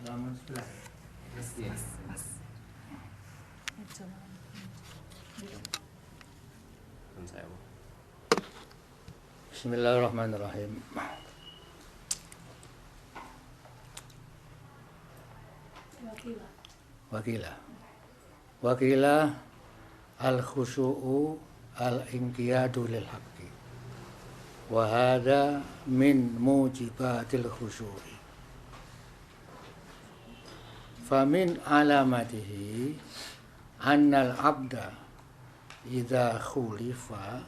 halaman sebelah. Yes. Bismillahirrahmanirrahim. Wakilah al-khusyu'u al-inqiyadu lil haqqi wa hadha min mujibatil khusyu'i famin alamatihi annal abda idza khulifa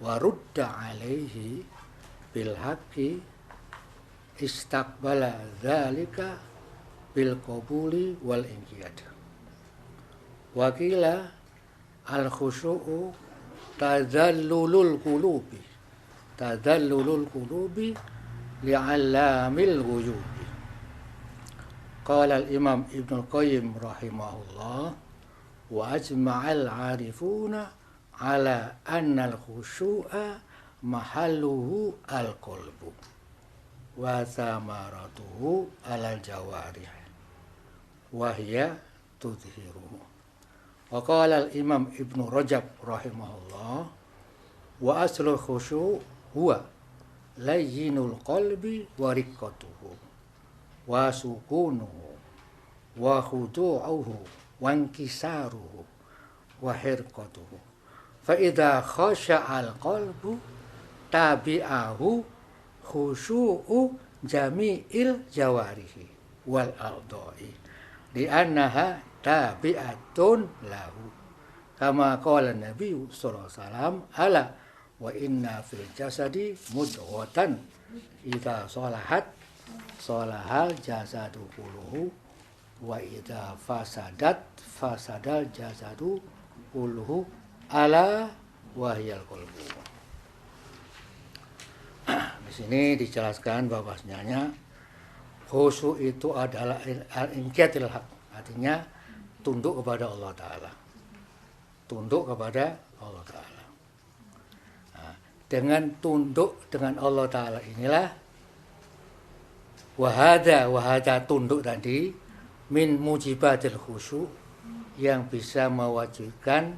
wa rudda alaihi bil haqqi istaqbala dzalika bil qabuli wal inqiyad. Wakila al khusyu'u tadallulul qulubi li'allamil ghuyubi. Qala al imam Ibnu Qayyim rahimahullah wa ajma'al 'arifuna ala anna al khusyu'a mahalluhu al qalbu wa samaratuhu alal jawarih wa hiya tudhiruhu. Wa qala al imam Ibnu Rajab rahimahullah wa aslul khusyu' huwa layyinul qalbi wa riqqatuhu wa sukunuhu wa khudu'uhu wa inkisaruhu wa hirqatuhu. Fa idza khasha'al qalbu tabi'ahu khusyu'u jami'il jawarihi wal a'dha'i li'annaha tabi'atun lahu kama qala Nabi sallallahu alaihi wasallam ala wa inna fil jasadi mudghatan idza salahal jasadu kulluhu wa idza fasadal jasadu kulluhu ala wahyal qalbu. Di sini dijelaskan bahwasanya khusyuk itu adalah al-inqiyatul haq, artinya tunduk kepada Allah Ta'ala. Tunduk kepada Allah Ta'ala. Nah, dengan tunduk dengan Allah Ta'ala inilah wahada tunduk tadi min mujibatil khusyuk yang bisa mewajibkan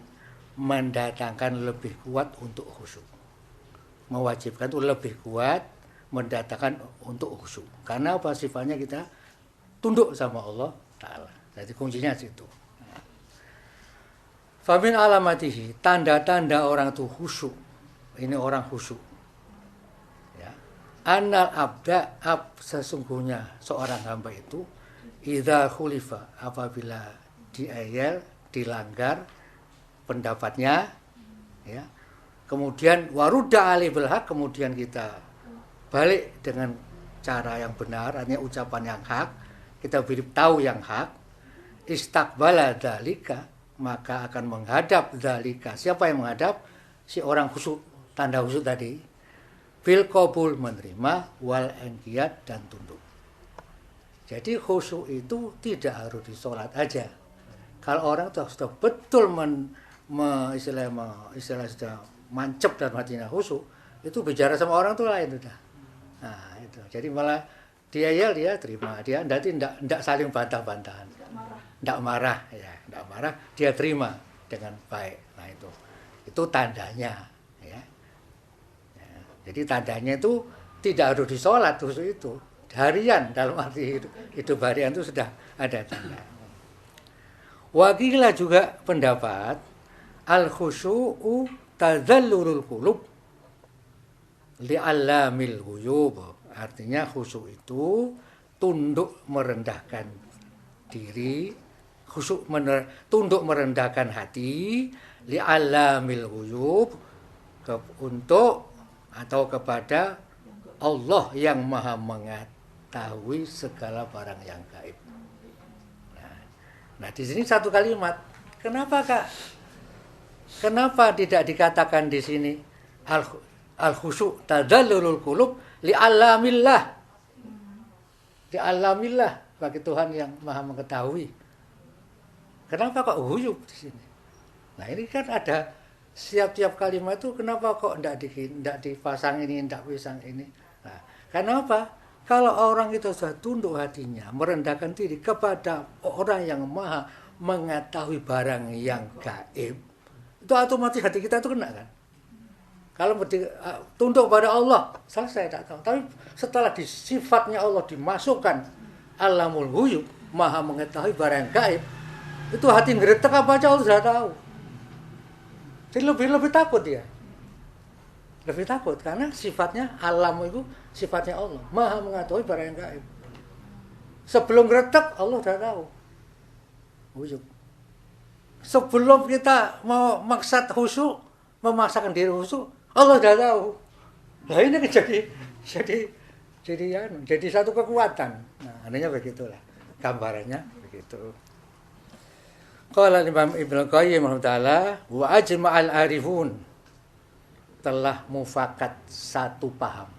mendatangkan lebih kuat untuk khusyuk. Mewajibkan itu lebih kuat mendatangkan untuk khusyuk. Karena apa? Sifatnya kita tunduk sama Allah Ta'ala. Jadi kuncinya situ. Famin alamatihi, tanda-tanda orang itu khusyuk. Ini orang khusyuk. Ya. Annal abda, sesungguhnya seorang hamba itu idza khulifa, apabila diayal, dilanggar pendapatnya, ya. Kemudian warudda alaihi bil haq, kemudian kita balik dengan cara yang benar, artinya ucapan yang hak, kita beritahu yang hak, istaqbala dzalika, maka akan menghadap dzalika. Siapa yang menghadap? Si orang khusyuk, tanda khusyuk tadi. Bil qabul, menerima, wal inqiyad, dan tunduk. Jadi khusyuk itu tidak harus di sholat aja. Kalau orang sudah betul istilah sudah mancep dan hatinya khusyuk, itu bicara sama orang tuh lain sudah. Nah, itu. Jadi malah dia terima, dia nanti tidak saling bantah-bantahan. Tidak marah, dia terima dengan baik. Nah, itu tandanya, ya. Jadi tandanya itu tidak harus disolat khusyuk itu. Harian, dalam arti hidup harian itu sudah ada tanda. Wakilah juga pendapat al-khusyu'u tadzallurul qulub li'allamil ghuyub. Artinya khusyuk itu tunduk merendahkan diri, tunduk merendahkan hati li'allamil ghuyub, untuk atau kepada Allah yang Maha mengetahui segala barang yang gaib. Nah, di sini satu kalimat. Kenapa, Kak? Kenapa tidak dikatakan di sini al-khusyuk tadzallurul qulub li'allamillah. Li'allamillah, bagi Tuhan yang Maha mengetahui. Kenapa kok ghuyub di sini? Nah, ini kan ada setiap kalimat itu kenapa kok tidak dipasang ini, tidak pisang ini. Nah, karena apa? Kalau orang itu sudah tunduk hatinya, merendahkan diri kepada orang yang maha mengetahui barang yang gaib, itu otomatis hati kita itu kena kan. Kalau tunduk pada Allah, selesai tak tahu. Tapi setelah sifatnya Allah dimasukkan alamul ghuyub, maha mengetahui barang yang gaib, itu hati ngeretek apa aja Allah sudah tahu. Jadi lebih takut dia. Lebih takut karena sifatnya alam itu sifatnya Allah, maha mengetahui barang yang gaib. Sebelum ngeretek Allah sudah tahu. Khusyuk. Sebelum kita mau maksad khusyuk, memaksakan diri khusyuk, Allah sudah tahu. Nah ini jadi satu kekuatan. Nah, adanya begitulah gambarannya begitu. Qala Imam Ibnu Qayyim rahimahullah wa ajma'al arifun, telah mufakat satu paham.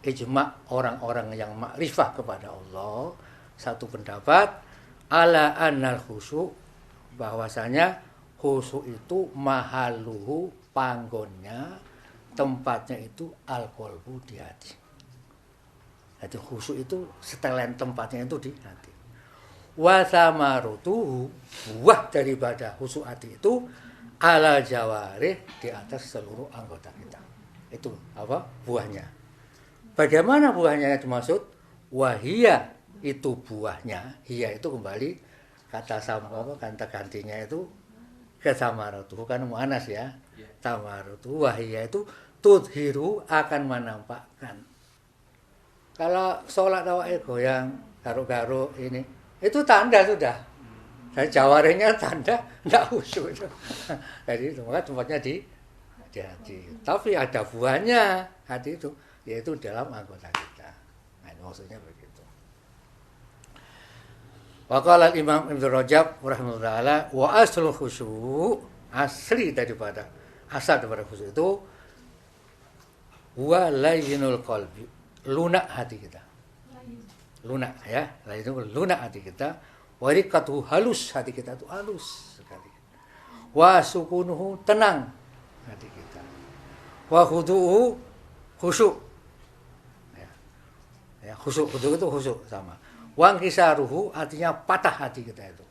Ijma' orang-orang yang makrifah kepada Allah, satu pendapat ala annal khusyuk, bahwasanya khusyuk itu mahaluhu, panggonnya, tempatnya itu al-qalbu, di hati. Jadi khusyuk itu setelan tempatnya itu di hati. Wa samarutuhu, buah daripada khusyuk hati itu ala jawarih, di atas seluruh anggota kita. Itu apa? Buahnya. Bagaimana buahnya itu maksud? Wahia, itu buahnya. Hiya itu kembali kata sama apa? Kata gantinya itu ke samarutuhu, kan muannas ya. Samarutuhu, wahia itu tudhiru, akan menampakkan. Kalau sholat awake goyang, garuk-garuk ini, itu tanda sudah. Dan jawarihnya tanda tidak khusyuk. Jadi tempatnya di hati. Tapi ada buahnya hati itu, yaitu dalam anggota kita. Nah, maksudnya begitu. Wa qala Imam Ibnu Rajab rahimahullah, wa aslul khusyuk, asli daripada asal daripada khusyuk itu wa layyinul qalbi, lunak hati kita. Lunak ya, itu lunak hati kita. Warikatu, halus hati kita itu, halus sekali. Wa sukunuhu, tenang hati kita. Wa khudu'u, khusyuk. Ya, khusyuk itu khusyuk sama. Wa nkisaruhu, artinya patah hati kita itu.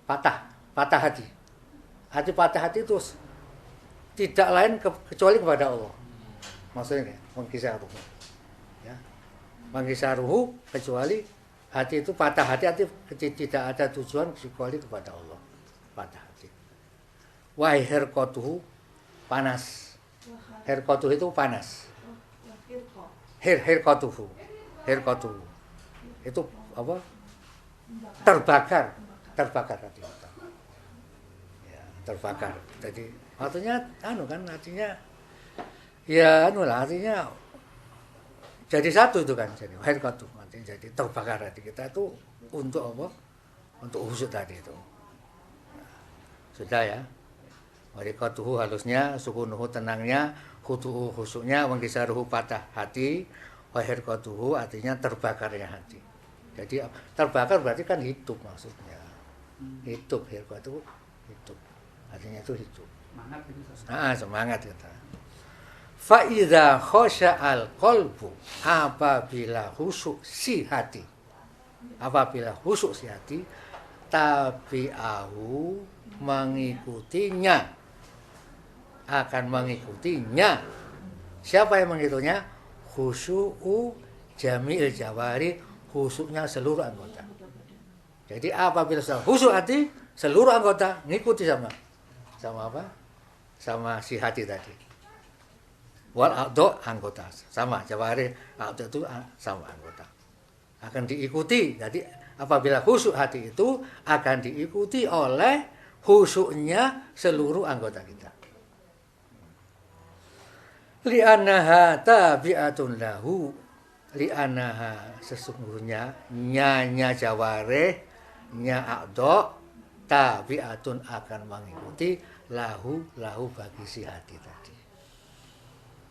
Patah hati. Hati patah hati itu tidak lain kecuali kepada Allah. Maksudnya mengkisaruhu. Ya. Mengkisaruhu, kecuali hati itu patah hati tidak ada tujuan kecuali kepada Allah. Patah hati. Wa hirqatuhu, panas. Hirqatuhu itu panas. Hirqatuhu itu apa? Terbakar hati kita. Ya, terbakar. Jadi artinya artinya ya artinya jadi satu itu kan, jadi hirqatuhu, artinya jadi terbakar hati kita itu untuk apa? Untuk khusyuk tadi itu. Nah, sudah ya. Warikatuhu, halusnya, sukunuhu, tenangnya, khudu'u, khusyuknya, wangkisaruhu, patah hati, wahirqatuhu, artinya terbakarnya hati. Jadi terbakar berarti kan hidup maksudnya. Hidup, hirqatuhu, hidup. Artinya itu hidup. Semangat itu. Semangat kita. Fa'idha khosya'al qalbu, apabila khusyuk si hati. Apabila khusyuk si hati, tabi'ahu, mengikutinya, akan mengikutinya. Siapa yang mengikutinya? Khusyu'u jami'il jawari, khusyuknya seluruh anggota. Jadi apabila sudah khusyuk hati, seluruh anggota ngikuti sama apa? Sama si hati tadi. Wal a'dha, anggota sama, jawari a'dha itu sama anggota. Akan diikuti. Jadi apabila khusyuk hati itu akan diikuti oleh khusyuknya seluruh anggota kita. Li'annaha tabi'atun lahu, li'annaha, sesungguhnya nya jawareh, nya a'dha, tabi'atun, akan mengikuti lahu bagi si hati tadi.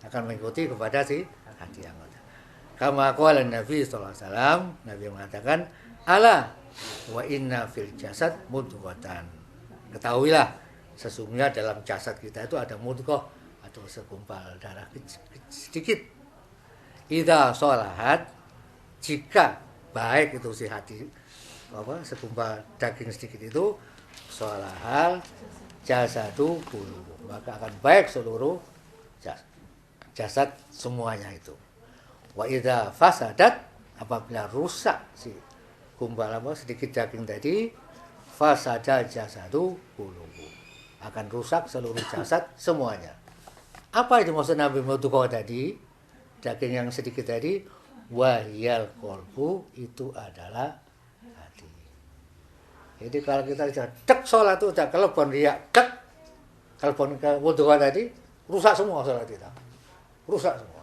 Akan mengikuti kepada si hati anggota. Kama qala Nabi sallallahu alaihi wasallam, Nabi mengatakan, ala wa inna fil jasad mudghatan. Ketahuilah, sesungguhnya dalam jasad kita itu ada mudghah, atau segumpal darah sedikit. idza sholahat, jika baik itu si hati, segumpal daging sedikit itu, sholahal jasadu kulluhu, maka akan baik seluruh jasad semuanya itu. Wa idza fasadat, apabila rusak si gumpal sedikit daging tadi, fasada jasadu kulluhu, akan rusak seluruh jasad semuanya. Apa itu maksud Nabi Mudghah tadi? Daging yang sedikit tadi, wahyal qalbu, itu adalah hati. Jadi kalau kita cek sholat itu udah kelebon riak, cek kelebon ke Mudghah tadi, rusak semua sholat kita. Rusak semua.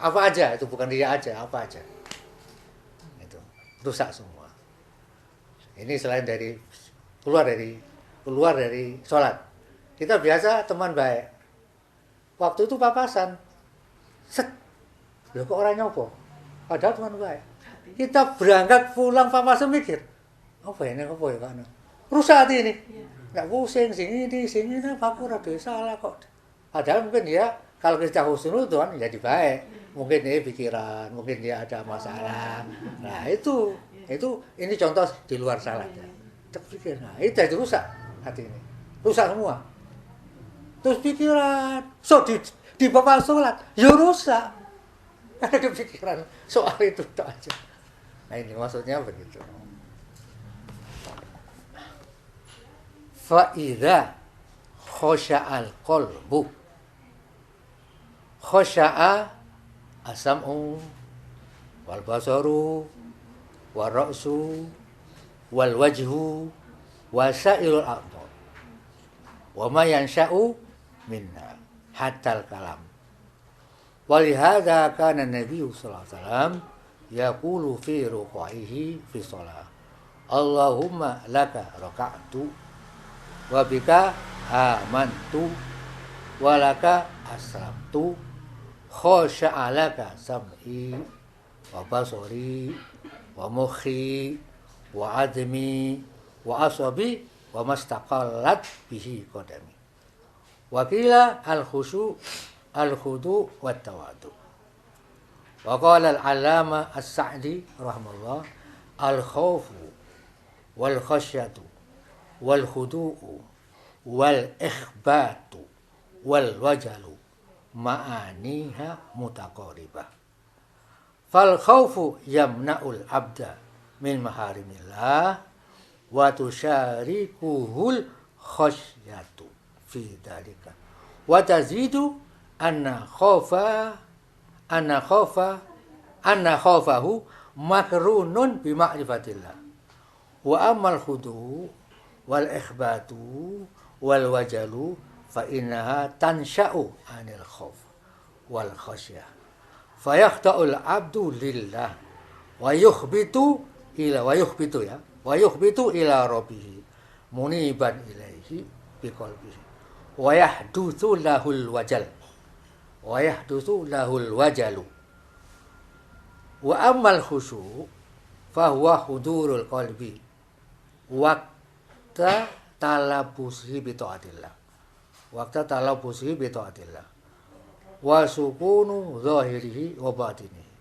Apa aja, itu bukan riak aja, apa aja. Itu rusak semua. Ini selain dari keluar dari sholat. Kita biasa teman baik. Waktu itu papasan, set, loh kok orang nyopo? Padahal teman baik. Kita berangkat pulang papasan mikir, apa ini kan? Rusak hati ini. Nggak pusing, sini, aku rada salah kok. Padahal mungkin dia, kalau kita husnudzon, jadi baik. Mungkin dia pikiran, mungkin dia ada masalah. Nah ini contoh di luar salah. Terpikir, nah itu jadi rusak hati ini. Rusak semua. Terus pikiran, di bapak sholat, ya rusak. Ada kepikiran soal itu aja. Nah ini maksudnya begitu. Fa'idha khosya'al qalbu, khosya'a asam'u wal basaru wal ra'su wal wajhu wa sa'irul a'dha wa ma yansha'u minna hatal kalam. Walihada kana Nabi sallallahu alaihi wasallam yaqulu fi ruku'ihi fi shalah, Allahumma laka raka'tu wa bika amantu wa laka aslamtu, khasha'a laka sam'i wa basari wa mukhi wa admi wa asabi wa mastaqallat bihi qadami. Wakila al-khusyu al-khudu wa tawadu. Wa qala al-alama as-Sa'di rahimahullah, al-khawfu wal khasyatu wal khudu'u wal ikhbatu wal wajalu ma'aniha mutaqaribah. Fal khawfu yamna'ul abda min maharimillah wa tusyarikuhul khasyatu fi dalika wa tazidu anna khafahu makrunun bi ma'rifatillah wa amal khudu wal ikhbatu wal wajalu fa innaha tansha'u anil khauf wal khasyah fa yakhta'ul abdu lillah wa yukhbitu ila rabbih muniban ilaihi biqalbihi wa yahdutsu lahul wajalu wa amal khusyu fa huwa hudurul qalbi waqta talabusihi bi taatillah wa sukunu zahirihi wa batinihi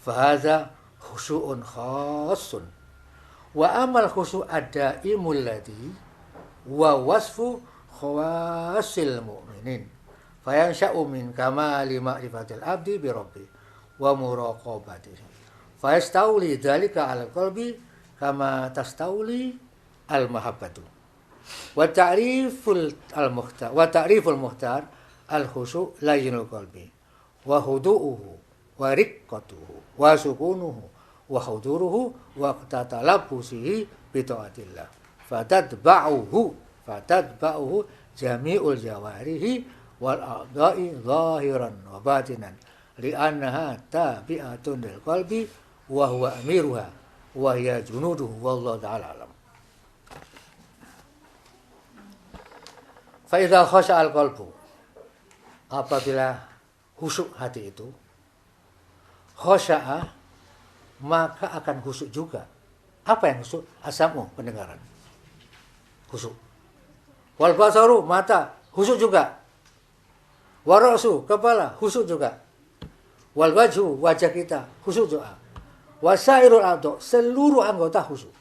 fa hadza khusyu'un khassun. Wa amal khusyu' ad-daimul ladzi wa wasfu khawasil mu'minin fayansha'u min kamali ma'rifatil abdi bi rabbi wa muraqabatihi fayastawli dzalika 'ala qalbi kama tastawli al-mahabbatu wa ta'riful muhtar al-khusyu' layyinul qalbi wa hudu'uhu wa riqqatuhu wa sukunuhu wa huduruhu wa tatalabusihi bi ta'atillah fatadba'uhu jami'ul jawarihi wal a'dha'i zahiran wa batinan li'annaha tabi'atun lil qalbi wa huwa amiruha wa hiya junuduhu wallahu ta'ala alam. Fa idza khasha'al qalbu, apabila khusyuk hati itu, khasya'a, maka akan khusyuk juga. Apa yang khusyuk? Asamu, pendengaran. Khusyuk. Wal basaru, mata, khusyuk juga. Wa ra'su, kepala, khusyuk juga. Wal wajhu, wajah kita khusyuk doa. Wasairul a'dha, seluruh anggota khusyuk.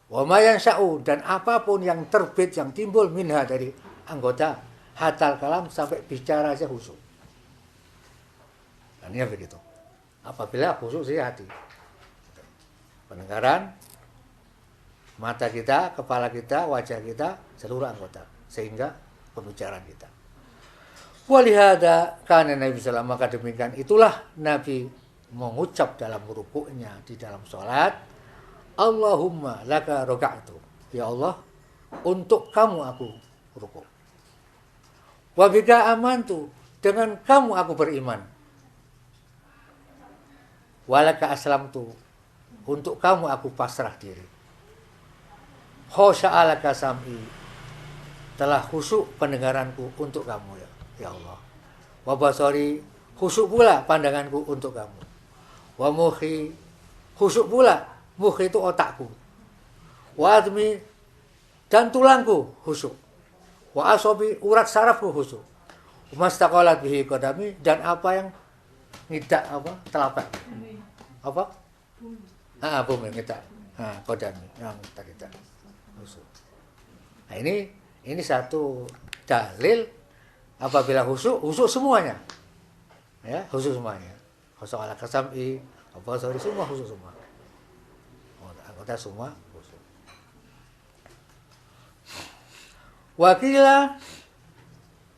Wa ma yansha'u, dan apapun yang terbit, yang timbul minha dari anggota, hatal kalam, sampai bicara saja khusyuk. Dan ini begitu. Apabila khusyuk di hati. Pendengaran, mata kita, kepala kita, wajah kita, seluruh anggota. Sehingga pembicaraan kita. Walihada karena Nabi SAW, maka demikian itulah Nabi mengucap dalam rukuknya di dalam sholat, Allahumma laka roka'tu, ya Allah, untuk kamu aku rukuk. Wabika amantu, dengan kamu aku beriman. Walaka aslamtu, untuk kamu aku pasrah diri. Khosya'alaka sam'i, telah khusyuk pendengaranku untuk kamu, ya Allah. Wa basari, khusyuk pula pandanganku untuk kamu. Wa mukhi, khusyuk pula, mukhi itu otakku. Wa admi, dan tulangku khusyuk. Wa asobi, urat sarafku khusyuk. Mastaqalat bihi qadami, dan apa yang ngidak telapak. Apa? Bumi ngidak. Qadami, yang kita khusyuk. Nah, ini satu dalil apabila khusyuk semuanya. Ya, khusyuk semuanya. Khusyuk ala kasam'i, apa sorry, semua khusyuk semua. Anggota semua khusyuk. Wakila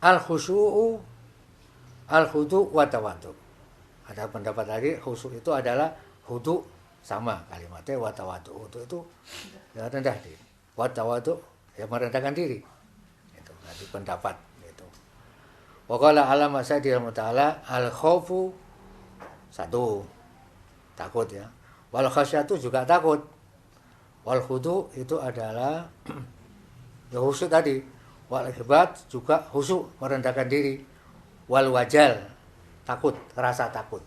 al-khusyu'u al-khudu' wa tawaddu. Ada pendapat lagi khusyuk itu adalah khudu' sama kalimatnya, wa tawaddu. Khudu' itu ya rendah diri. Wa tawaddu ya merendahkan diri. Itu tadi pendapat itu. Wa qala alama sa'di al-muta'ala al-khaufu satu takut ya. Wal khasyatu juga takut. Wal khudu' itu adalah ya khusyuk tadi. Wal ikhbat juga khusyuk merendahkan diri. Wal wajal takut, rasa takut.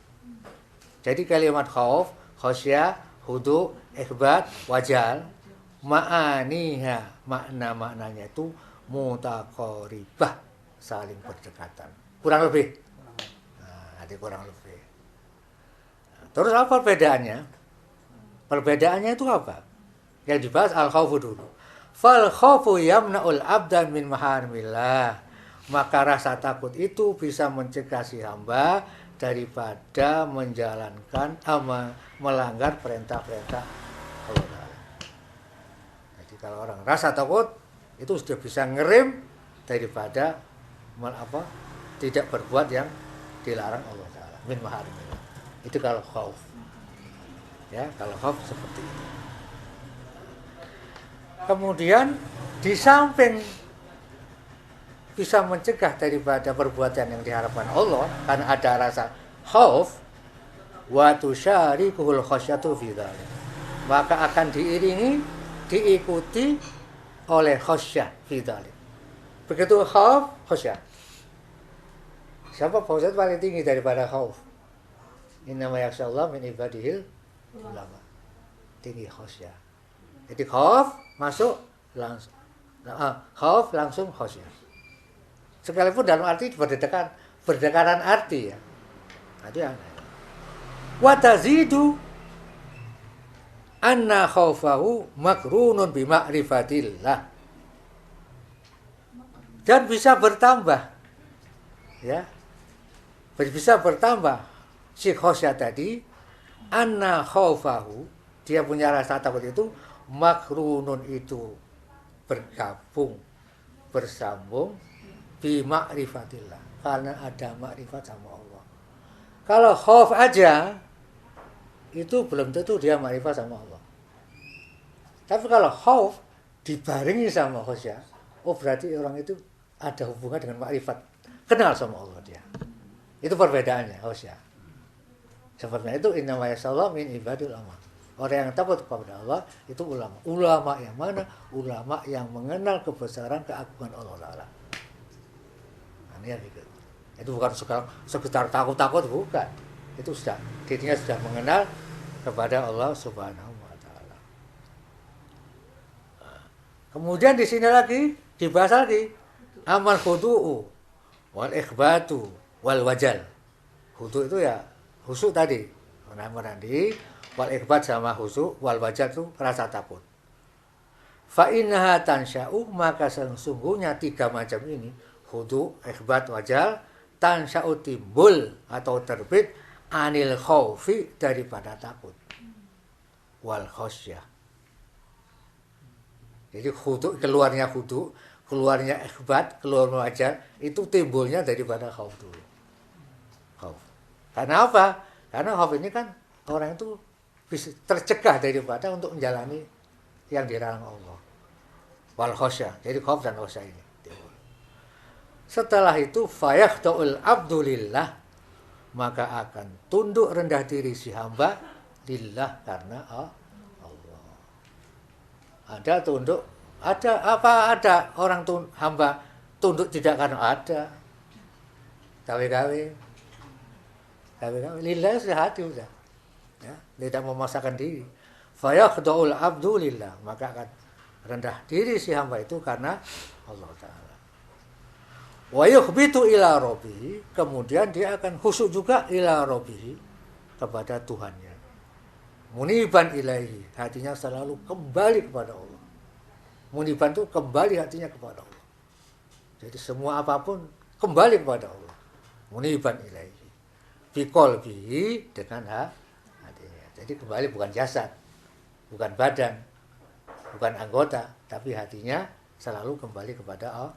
Jadi kalimat khauf, khasyah, khudu', ikhbat, wajal, ma'aniha, makna-maknanya itu mutaqaribah, saling berdekatan. Kurang lebih. Nah, ada kurang lebih. Terus apa perbedaannya? Perbedaannya itu apa? Yang dibahas al-khawfu dulu. Fal khawfu yamna'ul abdan min maharimillah. Maka rasa takut itu bisa mencegah si hamba daripada menjalankan melanggar perintah-perintah Allah. Jadi kalau orang rasa takut itu sudah bisa ngerem daripada tidak berbuat yang dilarang Allah Ta'ala. Min maharimillah. Itu kalau khauf. Ya, kalau khauf seperti itu. Kemudian di samping bisa mencegah daripada perbuatan yang diharapkan Allah karena ada rasa khauf, wa tusyarikuhul khasyatu fi dzalik. Maka akan diiringi, diikuti oleh khasyah fi dzalik. Begitu khauf, khasyah. Siapa khasyah paling tinggi daripada khauf? Innama yakhshallahu min ibadihil ulama. Tinggi khasyah. Jadi khauf masuk langsung. Khauf langsung khasyah. Sekalipun dalam arti berdekatan arti ya. Tadi aneh. Wa tazidu anna khaufahu makrunun bi ma'rifatillah. Dan bisa bertambah. Ya. Bisa bertambah si khasyah tadi, anna khaufahu, dia punya rasa takut itu makrunun itu bergabung, bersambung bi ma'rifatillah, karena ada makrifat sama Allah. Kalau khauf aja itu belum tentu dia makrifat sama Allah. Tapi kalau khauf dibarengi sama khasyah, berarti orang itu ada hubungan dengan makrifat, kenal sama Allah dia. Itu perbedaannya khasyah. Seperti itu innama yasallahu min ibadil ulama. Orang yang takut kepada Allah itu ulama. Ulama yang mana? Ulama yang mengenal kebesaran keagungan Allah Ta'ala. Nah, ini gitu. Itu bukan sekedar takut-takut, bukan. Itu sudah dirinya sudah mengenal kepada Allah Subhanahu wa Ta'ala. Nah, kemudian di sini lagi dibahas lagi amal khudu'u wal ikhbatu wal wajal. Khudu itu ya khusyuk tadi. Menandi wal ikhbat sama khusyuk, wal wajal itu rasa takut. Fa innaha tansya'u, maka sesungguhnya 3 macam ini, khudu, ikhbat, wajal, tansya'u timbul atau terbit anil khaufi daripada takut. Wal khosyah. Jadi khudu, keluarnya ikhbat, keluarnya wajal, itu timbulnya daripada khauf dulu. Khauf. Karena apa? Karena khauf ini kan orang itu bisa tercegah daripada untuk menjalani yang dilarang Allah. Wal khosyah. Jadi khauf dan khosyah ini. Setelah itu fayakhta'ul abdulillah, maka akan tunduk rendah diri si hamba lillah karena Allah. Ada tunduk, ada orang hamba tunduk tidak karena ada. Gawe-gawe lillah sehati udah. Ya, tidak memaksakan diri. Fayakhda'ul abdulillah, maka akan rendah diri si hamba itu karena Allah Ta'ala. Wa yukhbitu ila rabbihi, kemudian dia akan khusyuk juga ila rabbihi, kepada Tuhannya. Muniban ilaihi, hatinya selalu kembali kepada Allah. Muniban itu kembali hatinya kepada Allah. Jadi semua apapun kembali kepada Allah. Muniban ilaihi. Bi qalbihi, dengan hatinya. Jadi kembali bukan jasad, bukan badan, bukan anggota, tapi hatinya selalu kembali kepada Allah.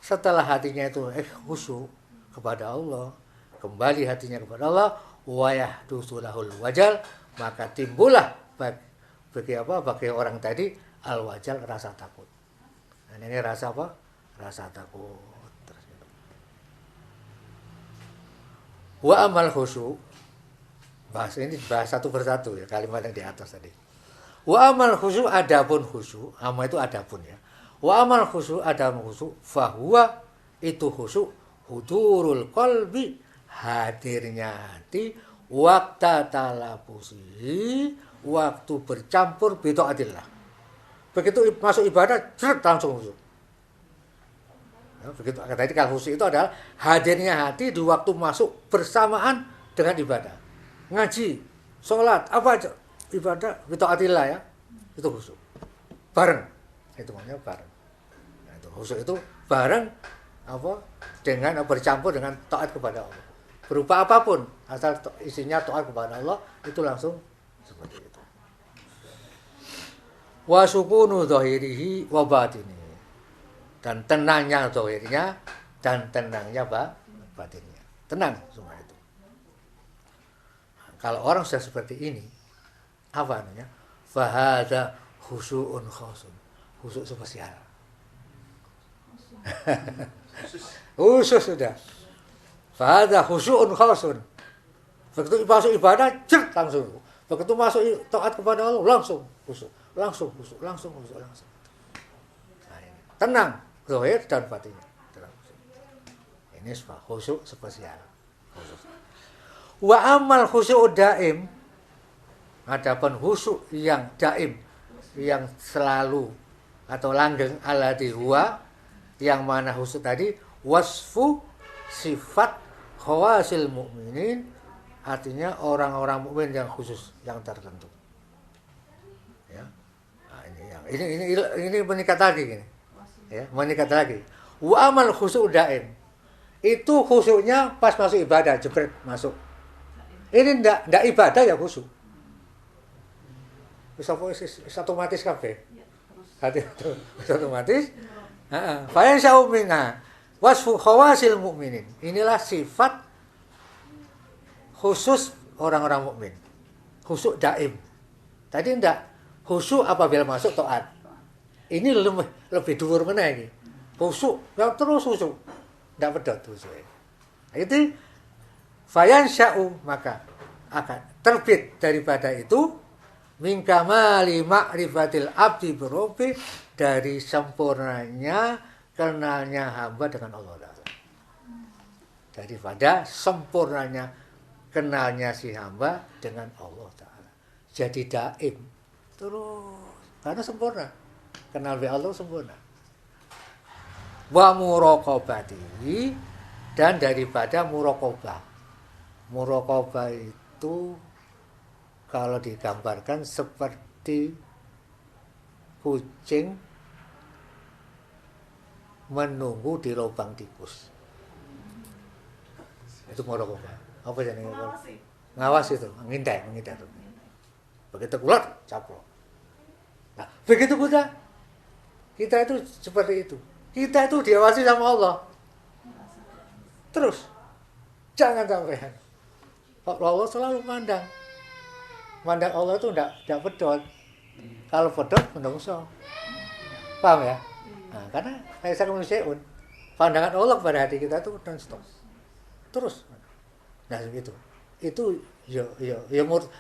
Setelah hatinya itu khusyuk kepada Allah, kembali hatinya kepada Allah, wa yahdusu lahul wajal, maka timbullah bagi orang tadi al wajal, rasa takut. Dan ini rasa apa? Rasa takut. Wa amal khusyuk, bahas satu persatu ya, kalimat yang di atas tadi. Wa amal khusyuk, adapun khusyuk, ama itu adapun ya. Wa amal khusyuk, adapun khusyuk, fahuwa, itu khusyuk, hudurul qalbi, hadirnya hati, waktu talabusi, waktu bercampur bita'atillah. Begitu masuk ibadah, langsung khusyuk. Ya, begitu tadi kalau khusyuk itu adalah hadirnya hati di waktu masuk bersamaan dengan ibadah. Ngaji, sholat, apa aja ibadah bita'atillah ya, itu khusyuk. Bareng, itu namanya bareng. Nah, itu khusyuk itu bareng apa? Dengan bercampur dengan taat kepada Allah. Berupa apapun, asal isinya taat kepada Allah, itu langsung seperti itu. Wa sukunu zahirihi wa batinihi, dan tenangnya zahirnya dan tenangnya batinnya. Tenang semua itu. Nah, kalau orang sudah seperti ini, apa namanya? Fahadha khusyu'un khasun. Khusyuk spesial. Khusus sudah. Fahadha khusyu'un khasun. Begitu masuk ibadah, langsung. Begitu masuk taat kepada Allah, langsung khusyuk. Langsung khusyuk. Nah, ini. Tenang, zahir dan batinnya. Ini khusyuk spesial. Wa amal khusyuk daim, adapun khusyuk yang daim, yang selalu atau langgeng, alladhi huwa, yang mana khusyuk tadi wasfu sifat khawasil mukminin, artinya orang-orang mukmin yang khusus, yang tertentu. Ya. Nah, ini meningkat lagi gini. Ya, meningkat lagi. Wa amal khusyuk daim, itu khusyuknya pas masuk ibadah, jebret masuk. Ini ndak ibadah ya khusyuk. Bisa otomatis kabeh. Hati itu otomatis. Heeh. Fa yansha'u minha wasfu khawasil mukminin. Inilah sifat khusus orang-orang mukmin. Khusyuk daim. Tadi ndak khusyuk apabila masuk taat. Ini lebih dhuwur meneh iki. Khusyuk, yang terus khusyuk. Ndak pedot khusyuk. Itu fayansya'u, maka akan terbit daripada itu min kamali ma'rifatil abdi birabbi, dari sempurnanya kenalnya hamba dengan Allah Ta'ala. Daripada sempurnanya kenalnya si hamba dengan Allah Ta'ala. Jadi daim terus, karena sempurna. Kenal Allah sempurna. Wa muraqabati, dan daripada muraqabah. Muraqabah itu kalau digambarkan seperti kucing menunggu di lubang tikus. Itu muraqabah. Apa jenenge? Ngawas itu, menghindar. Begitu keluar, caplok. Nah, begitu pula kita itu seperti itu. Kita itu diawasi sama Allah. Terus jangan sampai Allah selalu mandang. Mandang Allah itu enggak pedot. Kalau pedot menungso. Paham ya? Nah, karena saya manusiaun. Pandangan Allah pada hati kita itu non-stop. Terus. Nah, begitu. Itu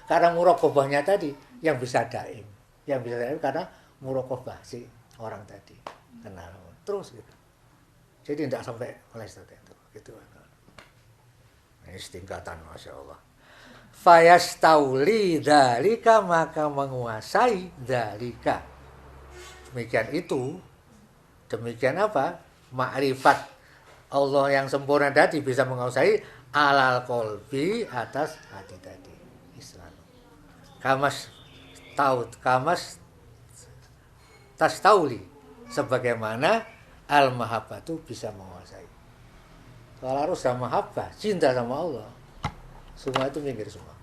karena muraqabahnya tadi yang bisa daim. Yang bisa daim karena muraqabah si orang tadi. Kenal terus gitu. Jadi tidak sampai meleset itu. Gitu. Ini setingkatan, Masya Allah. Fayastauli dzalika, maka menguasai dzalika. Demikian apa? Ma'rifat Allah yang sempurna tadi bisa menguasai alal qalbi, atas hati tadi. Islam. Kamas tastauli, sebagaimana al-mahabbatu bisa menguasai. Kalau harus sama mahabbah, cinta sama Allah, semua itu minggir semua.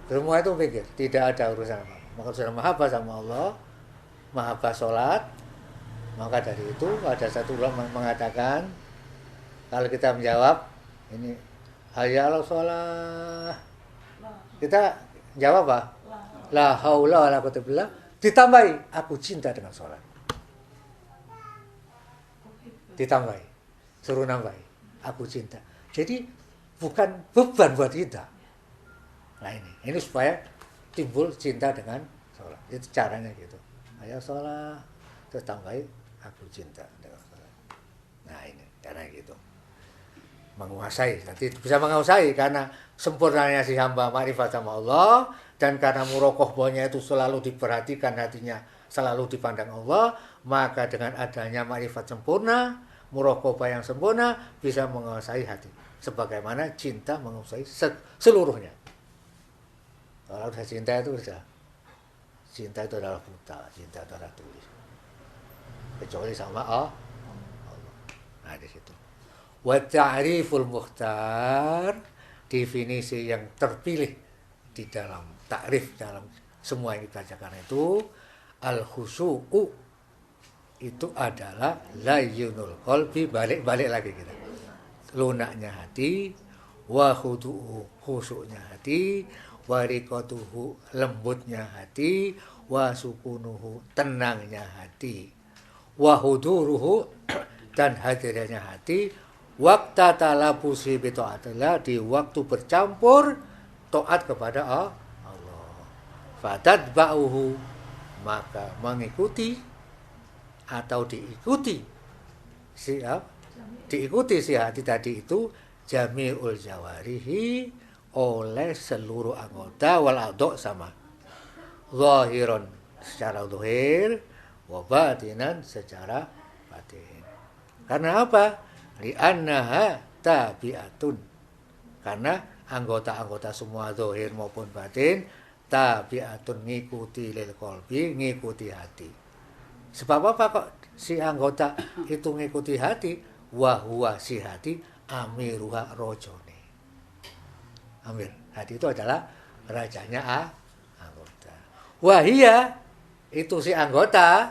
Semua itu minggir, tidak ada urusan apa. Maka sudah mahabbah sama Allah, mahabbah sholat, maka dari itu ada satu ulama mengatakan, kalau kita menjawab ini hayya 'alas shalah, kita jawab apa? La haula wala quwwata illa billah, ditambahi aku cinta dengan sholat. Ditambahi, suruh nambahi, aku cinta. Jadi bukan beban buat kita. Nah ini supaya timbul cinta dengan sholat. Itu caranya gitu. Ayo sholat, terus tambahi aku cinta dengan sholat. Nah ini caranya gitu. Menguasai, nanti bisa menguasai karena sempurnanya si hamba ma'rifat sama Allah, dan karena muraqabahnya itu selalu diperhatikan hatinya, selalu dipandang Allah, maka dengan adanya ma'rifat sempurna, muraqabah yang sempurna bisa menguasai hati. Sebagaimana cinta menguasai seluruhnya. Kalau sudah cinta itu adalah buta, cinta adalah tuli. Kecuali sama Allah. Nah di situ. Wa ta'riful mukhtar, definisi yang terpilih di dalam takrif dalam semua yang dibacakan itu, al-khusyu'u itu adalah layyunul qalbi, balik lagi kita. Lunaknya hati, wa khudu'u, khusyuknya hati, wa riqatuhu, lembutnya hati, wa sukunuhu, tenangnya hati, wa huduruhu, dan hadirnya hati, waqta talabusi bi taatillah, di waktu bercampur taat kepada Allah. Fatadba'uhu, maka mengikuti atau diikuti si hati tadi itu jami'ul jawarihi, oleh seluruh anggota, wal a'dha sama zahiron secara zahir, wa batinan secara batin. Karena apa? Li'annaha tabi'atun, karena anggota-anggota semua zahir maupun batin tabi'atun, ngikuti lil qalbi, ngikuti hati. Sebab apa kok si anggota itu ngikuti hati? Wa huwa, si hati, amiruha, rojone. Amir, hati itu adalah rajanya anggota. Wahia, itu si anggota,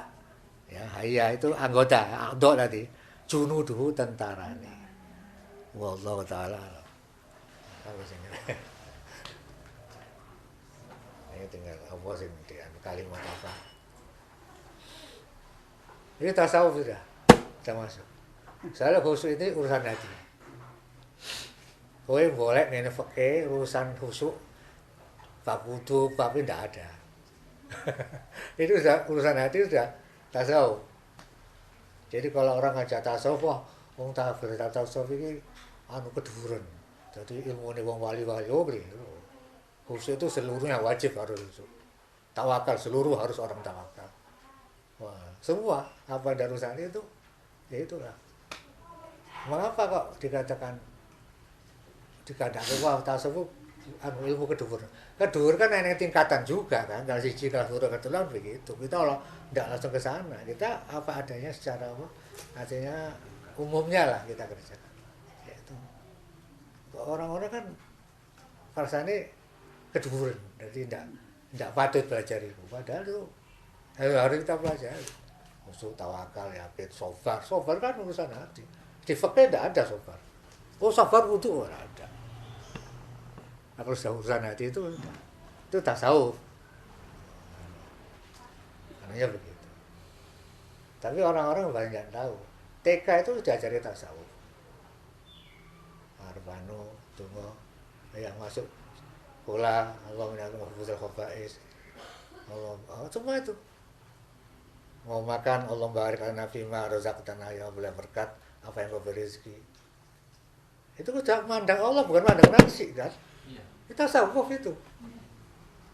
ya, hayya itu anggota, a'dha tadi, junuduhu, tentarane. Wallahu ta'ala. Ini tinggal apa sih kalimat apa? Ini tasawuf sudah masuk. Soalnya khusyuk ini urusan hati. Kowe boleh ngene fikih, urusan khusyuk bab wudu, bab ini tidak ada. Itu sudah urusan hati, sudah tasawuf. Jadi kalau orang ngajak tasawuf, wah, wong tasawuf ini keduren. Jadi ilmu ini wong wali-wali, khusyuk itu seluruhnya wajib harus khusyuk. Tawakal seluruh harus orang tawakal. Wah, semua apa yang urusan itu, ya itulah. Mengapa kok dikatakan wah tasawuf ilmu kedua? Kedua kan ada tingkatan juga kan, dari siji kelas loro ketulan begitu. Kita kalau tidak langsung ke sana, kita apa adanya secara apa? Artinya umumnya lah kita kerjakan. Yaitu orang-orang kan rasanya keduren, jadi tidak patut belajar itu. Padahal itu harus kita pelajari. Musuh tawakal, yakin, sobar kan urusan hati. Di fikih tidak ada sobar. Oh sabar wudu ora ada. Nah, kalau sudah urusan hati itu tasawuf. Namanya begitu. Tapi orang-orang banyak yang tahu. TK itu diajari tasawuf. Arbanu, tunggu, yang masuk pola, Allah menyatakan hufuzul khobais. Allah, semua itu. Mau makan, Allah barik lana fima razaqtana ya boleh berkat apa yang kau beri rezeki. Itu udah mandang Allah, bukan mandang nasi kan? Iya. Kita tasawuf itu.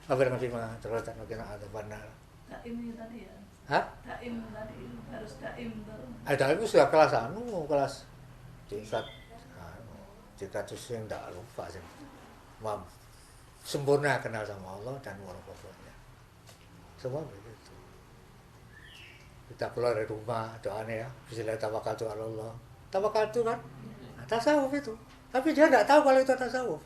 Apa dengan fima razaqtana ada benar. Daim tadi ya. Hah? Daim tadi harus daim terus. Daim itu sudah kelas kelas tingkat tingkat itu yang tidak lupa sih. Mam sempurna kenal sama Allah dan walaupun semua begitu. Kita keluar dari rumah doanya ya, bismillah tawakkaltu ala Allah. Tawakkaltu kan tasawuf itu. Tapi dia tidak tahu kalau itu tasawuf.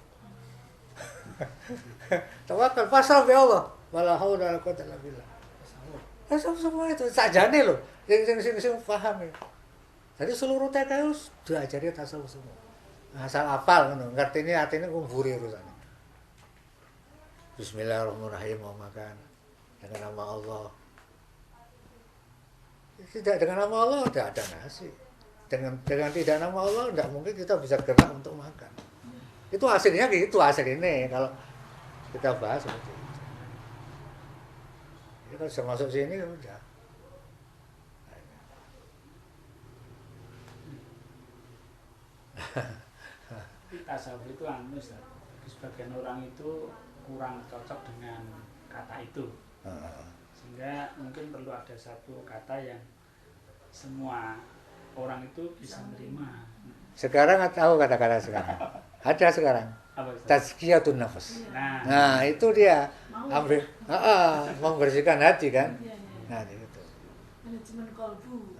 Tawakal pasrah be Allah. Wala haula wala quwwata illa billah. Tasawuf semua itu sajane loh. Sing paham ya. Jadi seluruh TK itu diajari tasawuf semua. Asal apal ngono, ngertine atine kumburi urusane. Bismillahirrahmanirrahim mau makan dengan nama Allah. Tidak dengan nama Allah tidak ada nasi. Dengan tidak nama Allah tidak mungkin kita bisa gerak untuk makan. Itu hasilnya gitu hasilnya kalau kita bahas seperti itu. Jadi kalau sudah masuk sini udah. Tasawuf itu sebagian orang itu kurang cocok dengan kata itu, sehingga mungkin perlu ada satu kata yang semua orang itu bisa menerima. Sekarang tahu kata-kata sekarang? Ada sekarang. Tazkiyatun nafas. Nah itu dia ambil, membersihkan hati kan? Nah itu. Manajemen kolbu.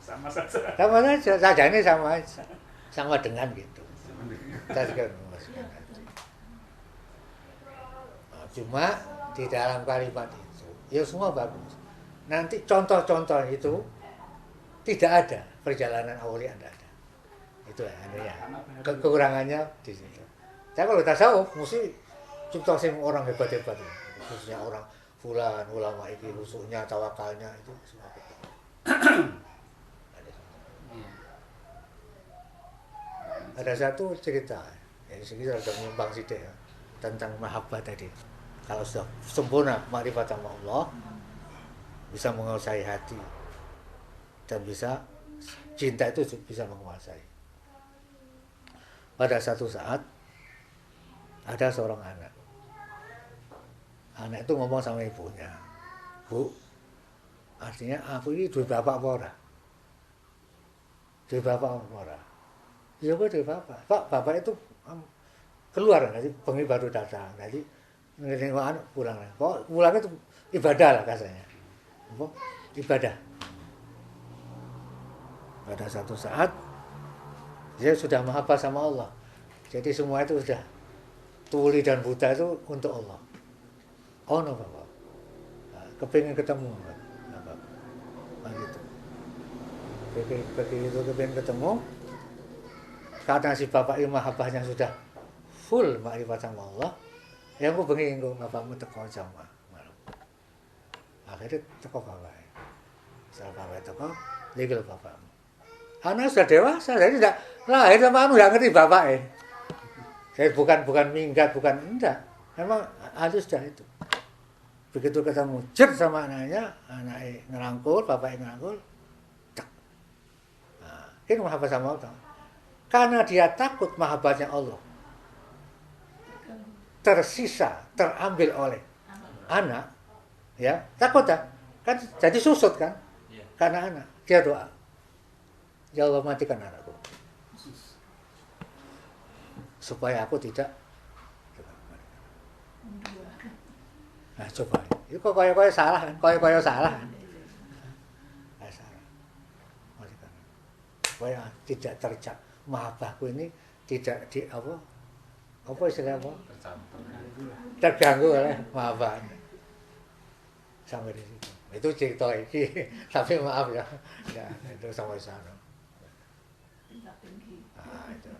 Sama saja. Sama saja, sajane sama aja. Sama dengan gitu. Tazkiyatun nafas. Cuma di dalam kalimat itu, ya semua bagus. Nanti contoh-contoh itu tidak ada, perjalanan awalnya tidak ada. Itu ya, kekurangannya di situ. Saya kalau tasawuf mesti cipta sing orang hebat-hebat, khususnya orang fulan, ulama iki, khususnya tawakalnya itu semua betul. Ada satu cerita, ya sekitar sudah menyimpang sidik ya, tentang mahabbah tadi. Kalau sudah sempurna makrifat sama Allah, bisa menguasai hati dan bisa cinta itu bisa menguasai. Pada satu saat ada seorang anak itu ngomong sama ibunya, Bu, artinya aku ini duwe bapak apa ora? Duwe bapak apa ora? Ya gue duwe bapak. Pak, bapak itu keluar nanti bengi baru datang. Nanti nengok pulang. Kok pulang itu ibadah lah kasarnya. Ibadah. Pada satu saat dia sudah menghafal sama Allah. Jadi semua itu sudah tuli dan buta itu untuk Allah. Oh no Bapak. Kepingin ketemu Bapak. Begitu. Begitu kepingin ketemu. Karena si Bapak ini mahabbahnya sudah full makrifat sama Allah. Ya aku bengi engko bapakmu teko jamaah malam. Akhirnya teko bapak. Setelah bapak teko, nggih bapakmu. Anak sudah dewasa, jadi tidak lahir sama anu nggak ngerti bapaknya. Saya bukan minggat, bukan enggak. Memang halus sudah itu. Begitu ketemu jer sama anaknya ngerangkul, bapaknya ngerangkul, cek. Nah, ini mahabbah sama Allah. Karena dia takut mahabbatnya Allah tersisa, terambil oleh anak, ya takut kan jadi susut kan, karena anak dia doa, Ya Allah, matikan anakku. Supaya aku tidak. Nah, coba. Itu kok kaya-kaya salah kan? Kaya-kaya salah kan? Salah. Matikan. Supaya tidak tercap. Mahabbahku ini tidak apa istilah apa? Terganggu oleh mahabbah. Sampai di situ. Itu cerita ini. Tapi maaf ya. Ya, itu sampai sana. Tingkat tinggi. Nah, itu.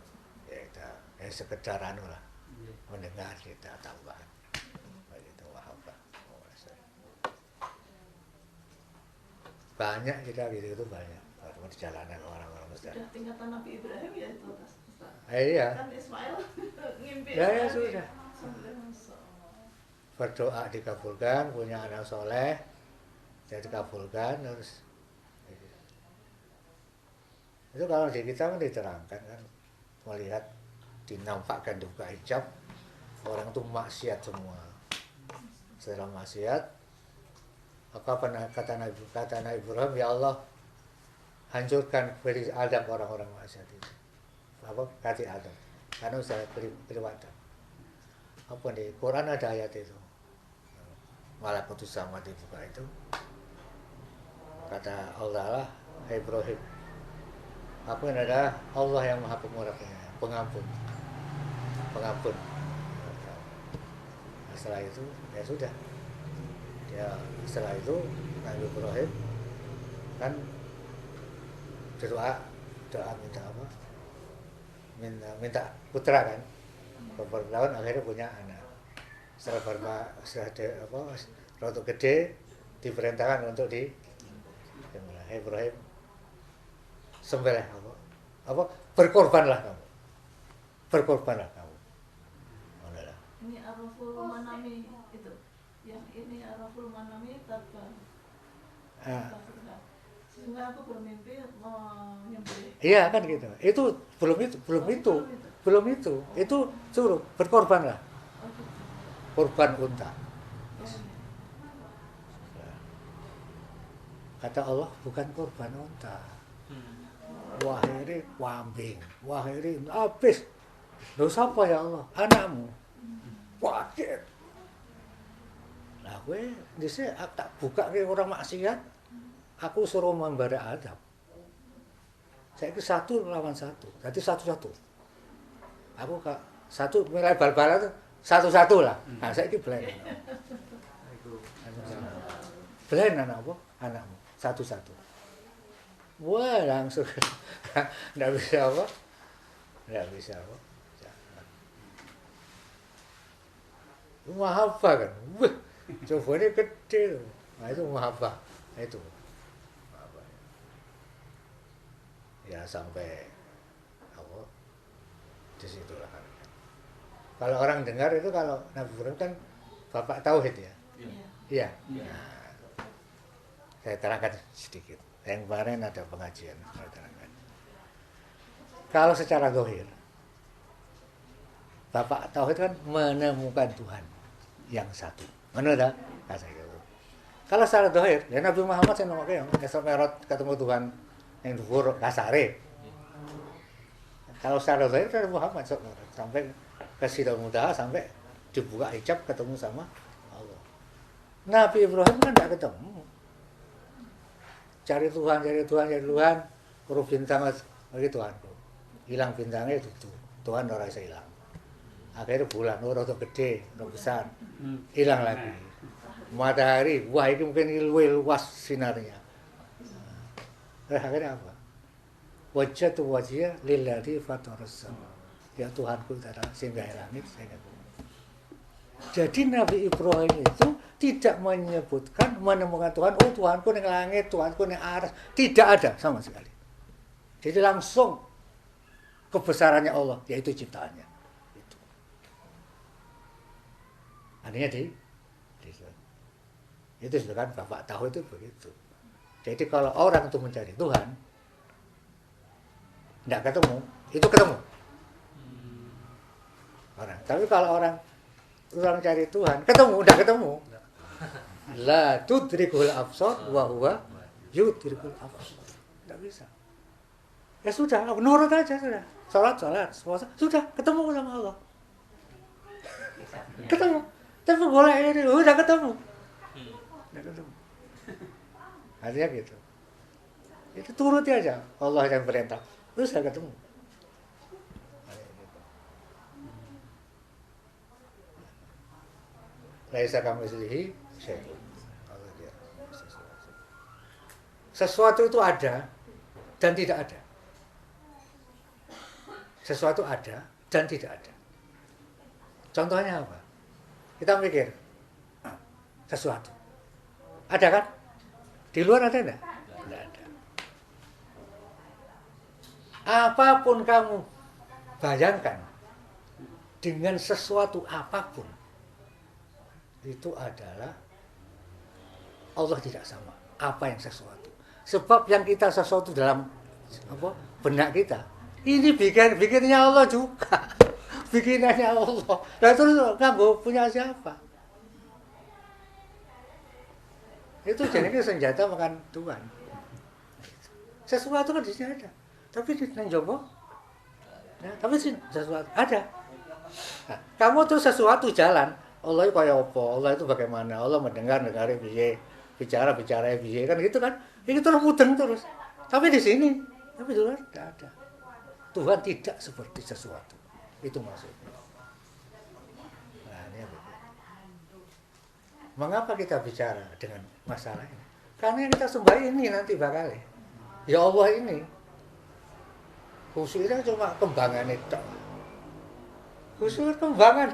Ya sekedar anu lah. Mendengar kita tambahan. Begitu mahabbah. Banyak kita gitu banyak. Kalau di jalanan orang-orang Ustaz. Sudah tingkatan Nabi Ibrahim ya itu Ustaz. Iya. Kan Ismail ngimpi. Ya sudah. Masya Berdoa dikabulkan, punya anak soleh, jadi dikabulkan terus. Itu kalau di kita kan diterangkan kan, melihat dinampakkan dibuka hijab, orang itu maksiat semua. Setelah maksiat, kata Nabi Ibrahim, ya Allah, hancurkan beri Adam orang-orang maksiat itu. Apa? Kati Adam. Karena saya beri wadah. Apa nih? Quran ada ayat itu. Malah putus sama dibuka itu. Kata Allah lah, Ibrahim. Aku ini adalah Allah yang Maha Pemurah, pengampun. Pengampun. Nah, setelah itu, ya sudah. Ya, setelah itu Nabi Ibrahim kan doa minta apa? Minta putra kan. Beberapa tahun akhirnya punya anak. Setelah rotok gede diperintahkan untuk Ibrahim sembelih apa berkorbanlah kamu. Adalah. Ini Araful Manami itu. Yang ini Araful Manami tanpa. Sehingga aku bermimpi menyembelih. Iya kan gitu. Itu belum itu. Itu suruh berkorbanlah. Korban unta. Kata Allah bukan korban unta. Wah ini kambing. Wah ini habis. Loh siapa ya Allah? Anakmu. Wajar. Nah gue disini tak buka ke orang maksiat. Aku suruh membara adab. Saya itu 1 lawan 1. Jadi 1-1. Aku satu mulai bal-balan itu 1-1 lah. Nah saya itu blend. Blend anakmu. 1-1. Wah langsung. Nggak bisa apa. Mahabbah kan. Wah, coba ini gede. Nah itu mahabbah. Itu. Ya sampai apa di situ lah kan. Kalau orang dengar itu kalau Nabi Ibrahim kan bapak tauhid ya. Iya. Nah, saya terangkan sedikit. Yang kemarin ada pengajian saya terangkan. Kalau secara zahir bapak tauhid kan menemukan Tuhan yang satu. Mana dah? Kata gitu. Kalau secara zahir ya Nabi Muhammad saya nongol yang Mi'raj ketemu Tuhan yang dhuwur kasare. Kalau secara zahir kan Muhammad sampai ke Sidratul Muntaha sampai dibuka hijab ketemu sama Allah. Nabi Ibrahim kan tidak ketemu. Cari Tuhan, huruf bintang lagi Tuhanku. Hilang bintangnya itu Tuhan ora bisa hilang. Akhirnya bulan rada gede, rada besar. Hilang lagi. Matahari, wah ini mungkin luas sinarnya. Akhirnya apa? Wajjatu wajhiya lilladzi fataras sama. Ya Tuhanku adalah singgah langit, singgah bumi. Jadi Nabi Ibrahim itu tidak menyebutkan menemukan Tuhan, oh Tuhanku di langit, Tuhanku di aras, tidak ada sama sekali. Jadi langsung kebesarannya Allah, yaitu ciptaannya. Itu. Artinya itu sebenarnya Bapak tahu itu begitu. Jadi kalau orang itu mencari Tuhan, tidak ketemu, itu ketemu. Orang. Tapi kalau orang cari Tuhan, ketemu, tidak ketemu. La tudrikul absar wa huwa yudrikul absar. Tidak bisa. Ya sudah, nurut aja sudah. Sholat, puasa, sudah ketemu sama Allah. Ketemu. Tapi boleh ini, udah ketemu. Udah ketemu. Artinya gitu. Itu turuti aja Allah yang perintah. Terus saya ketemu. Laisa kamitslihi syai'un. Sesuatu itu ada dan tidak ada. Sesuatu ada dan tidak ada. Contohnya apa? Kita mikir sesuatu. Ada kan? Di luar ada enggak? Tidak ada. Apapun kamu bayangkan dengan sesuatu apapun, itu adalah Allah tidak sama. Apa yang sesuatu? Sebab yang kita sesuatu dalam benak kita, ini bikinnya Allah juga. Bikinannya Allah. Nah terus kamu punya siapa? Itu jenisnya senjata makan Tuhan. Sesuatu kan di sini ada. Tapi di Jowo, ya, tapi sesuatu ada. Nah, kamu tuh sesuatu jalan. Allah itu kayak apa? Allah itu bagaimana? Allah mendengar piye, bicara piye kan gitu kan? Ini terus mudeng terus. Tapi di sini, tapi di luar tidak ada. Tuhan tidak seperti sesuatu. Itu maksudnya. Nah, ini apa? Mengapa kita bicara dengan masalah ini? Karena yang kita sembah ini nanti bakal ya Allah ini. Khusus itu cuma kembangan itu. Khusus kembangan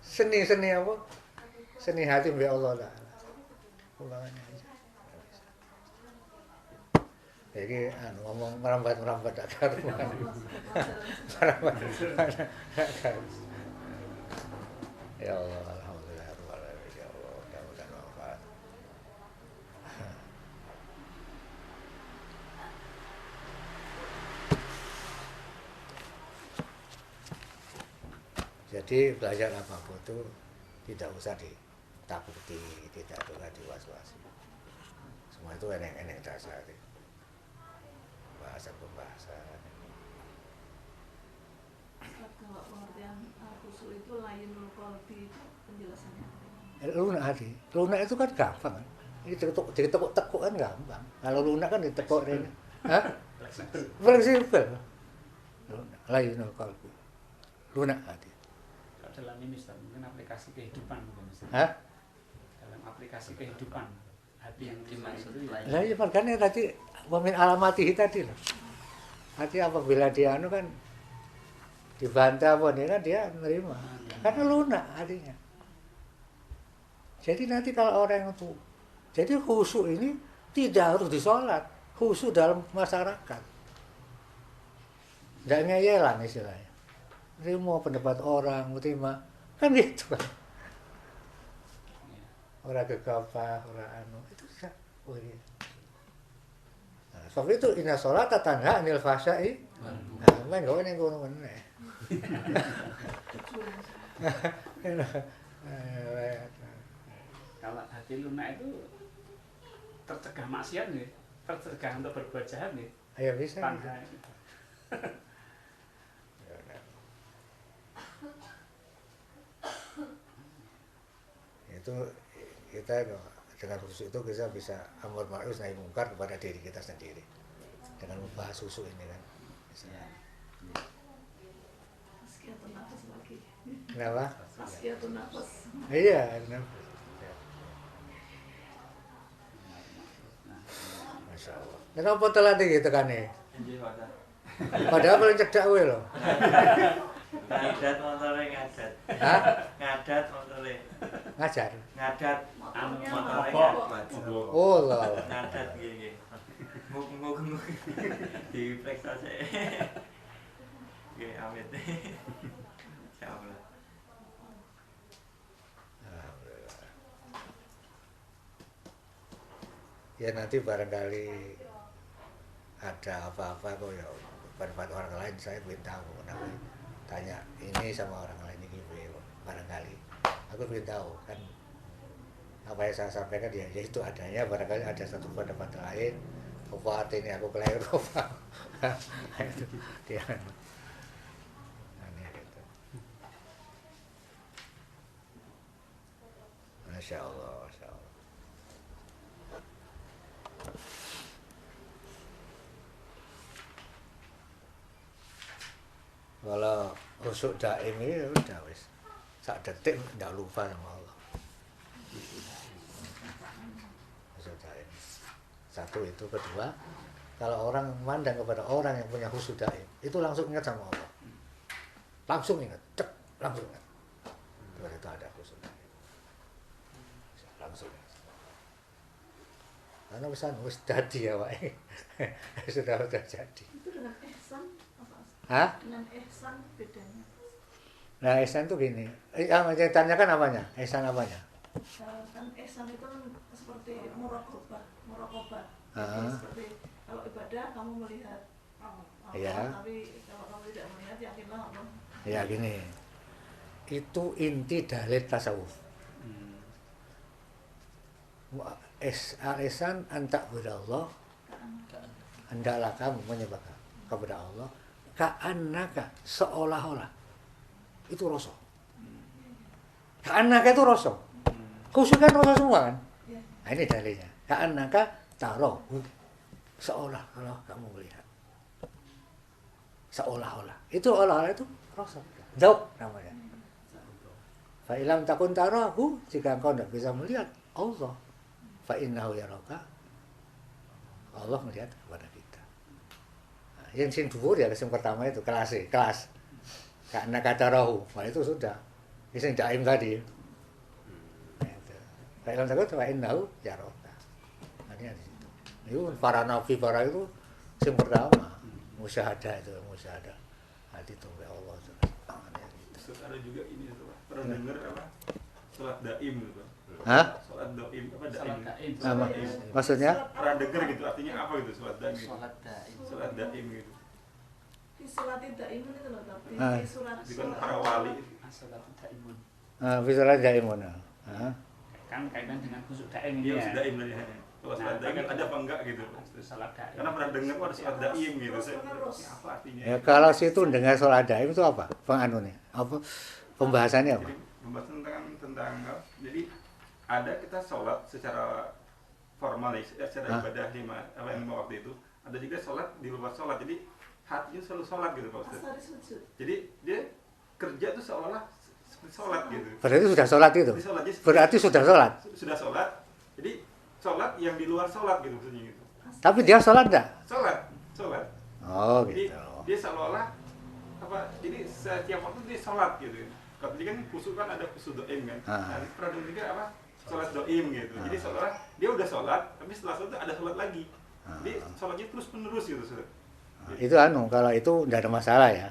seni apa? Seni hati mbek Allah lah. Kembangannya aja. Jadi ngomong merambat akar. Merambat. Ya Allah, alhamdulillah ya Allah, mudah-mudahan manfaat. Jadi belajar apapun itu tidak usah ditakuti, tidak usah diwas-wasi. Semua itu eneng-eneng dasar. Pembahasan. Kalau pengertian khusyuk itu lainul qalbi, penjelasannya. Lunak itu kan gampang. Ini ditekuk kan gampang. Kalau lunak kan ditekuk ini. Hah? Fleksibel. Lunak, lainul qalbi. Lunak hati. Kalau dalam ini Ustaz, mungkin aplikasi kehidupan mungkin Ustaz. Hah? Dalam aplikasi kehidupan hati yang dimaksud itu. Lah ya makanya tadi wamin alamati tadi loh. Hati apabila dia kan dibantah apa nih kan dia menerima. Karena lunak hatinya. Jadi nanti kalau orang itu jadi khusyuk ini tidak harus disolat, khusyuk dalam masyarakat. Tidak ngeyelan istilahnya. Terima pendapat orang, terima kan gitu kan. Orang gegabah, orang itu bisa. Oh iya. Sebab itu inna sholata tanha anil fahsya'i. Nah, men kok ning kono meneh. Kalau hati lunak itu tercegah maksiat nih, tercegah untuk berbuat jahat nih. Ayo bisa. Itu kita dengan khusus itu kita bisa amar ma'ruf nahi mungkar kepada diri kita sendiri dengan membahas khusus ini kan. Tazkiyatun nafas lagi. Kenapa? Tazkiyatun nafas. Iya, kenapa? Masya Allah. Kenapa telat gitu kan nih? Padahal paling cedak kowe lho. Ngadat montore ngadat. Hah? Ngadat montore. Ngajar. Ngadat montore ngadat. Oh, lah. Ngadat nggih. Muk diperiksa sik. Nggih, amit. Insyaallah. Ya nanti barangkali ada apa-apa kok ya pendapat orang lain saya belum tahu. Kenapa tanya ini sama orang lain ini barangkali aku belum tahu kan apa yang saya sampaikan ya itu adanya barangkali ada satu pendapat lain Apa ini aku keliru Pak. Itu dia aneh gitu. Masya Allah, Masya Allah. Kalau khusyuk daim ini udah wis sak detik ndak lupa sama Allah. Khusyuk daim. Satu itu, kedua, kalau orang memandang kepada orang yang punya khusyuk daim, itu langsung ingat sama Allah. Langsung ingat, cek, langsung ingat. Itu ada khusyuk daim. Langsung ingat. Karena wis jadi ya, Pak. Sudah jadi. Itu dengan ihsan apa? Hah? Dengan ihsan bedanya. Nah, ihsan itu gini. Yang ditanyakan apanya? Ihsan apanya? Kan ihsan itu kan seperti muraqabah. Ah. Seperti kalau ibadah kamu melihat Allah, Iya. tapi kalau kamu tidak melihat yakinlah Allah. Ya gini. Itu inti dalil tasawuf. Al-ihsan anta'budallah, hendaklah kamu menyembah kepada Allah ka'annaka, seolah-olah. Itu rasa. Ka'annaka itu rasa. Khusyuk kan rasa semua kan? Nah, ini dalilnya. Ka'annaka tarahu, seolah-olah kamu melihat. Seolah-olah. Itu olah-olah itu rasa. Dzauq namanya. Fa ilam takun tarahu, jika engkau tidak bisa melihat Allah, fa innahu yaraka, Allah melihat kepada kita. Nah, yang sing dhuwur ya yang pertama itu kelas. Karena kata rohu, nah itu sudah. Ini sing daim tadi. Fa ilam takun fa innahu yaraka. Nah, ini di situ. Itu para nabi para itu yang pertama musyahadah itu, musyahadah hati tunggu Allah. Terus ada juga ini tuh, Pak. Pernah dengar apa? Salat daim gitu, Pak. Hah? Salat daim apa Salat daim? daim. Apa? Maksudnya? Pernah dengar gitu artinya apa gitu salat daim gitu. Salat daim. Salat daim gitu. Di salat daimun itu loh, tapi Ah. di surat Itu kan para wali. Salat daimun. Visual daimun. Kan kaitan dengan khusyuk daim Iya, ini ya. daim tadi. Kalau salat daim ada apa enggak gitu. Salat daim. Karena pernah dengar ada salat daim gitu. Saya Terus. ini apa artinya? Ya kalau situ dengar sholat daim itu apa? Penganunya? Apa? Pembahasannya apa? Jadi pembahasan tentang jadi ada kita sholat secara formal secara ibadah lima waktu itu. Ada juga sholat di luar sholat. Jadi hatinya selalu sholat gitu Pak Ustaz. asari sujud. Jadi dia kerja tuh seolah seperti sholat gitu. Berarti sudah sholat itu? Jadi sholat, jadi Berarti sudah sholat? sudah sholat. Jadi sholat yang di luar sholat gitu maksudnya gitu. Tapi dia sholat enggak? Sholat. Oh Jadi gitu. dia seolah apa? Jadi setiap waktu dia sholat gitu. Kalau tadi kan khusyuk kan ada khusyuk doim kan. Ah. Nah, pernah dengar juga apa? Sholat doim gitu. Jadi seolah dia udah sholat, tapi setelah sholat itu ada sholat lagi. Jadi sholatnya terus menerus gitu. Itu kalau itu enggak ada masalah ya.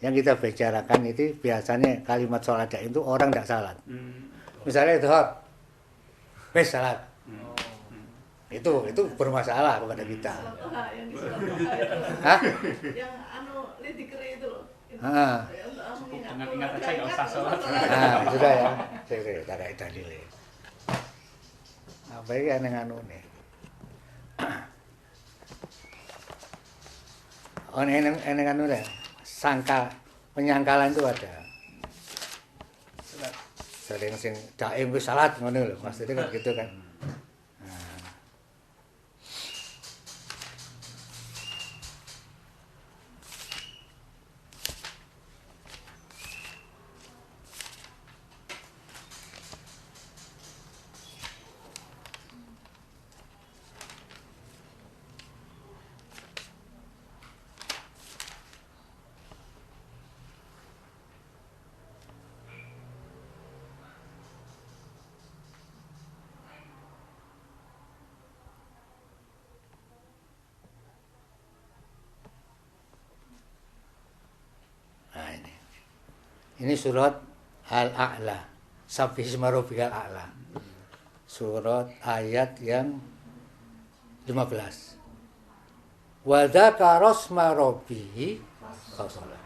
Yang kita bicarakan itu biasanya kalimat sholat daim itu orang enggak salat. Misalnya itu wes salat. Itu bermasalah kepada kita. Salat duha yang di salat duha itu. Hah? Yang lidikri itu loh. Ah. Dengan ingat aja nggak usah sholat. Nah, sudah ya. Saya tak ada dalil. Apa ini anu nih? Oh, ini anu deh. Penyangkalan itu ada. Sering sing daim wis salat ngono lho. Maksudnya kan gitu kan. Ini surat Al-A'la. Sabbihisma rabbikal a'la. Surat ayat yang 15. Wa dzakara asma rabbih fasala.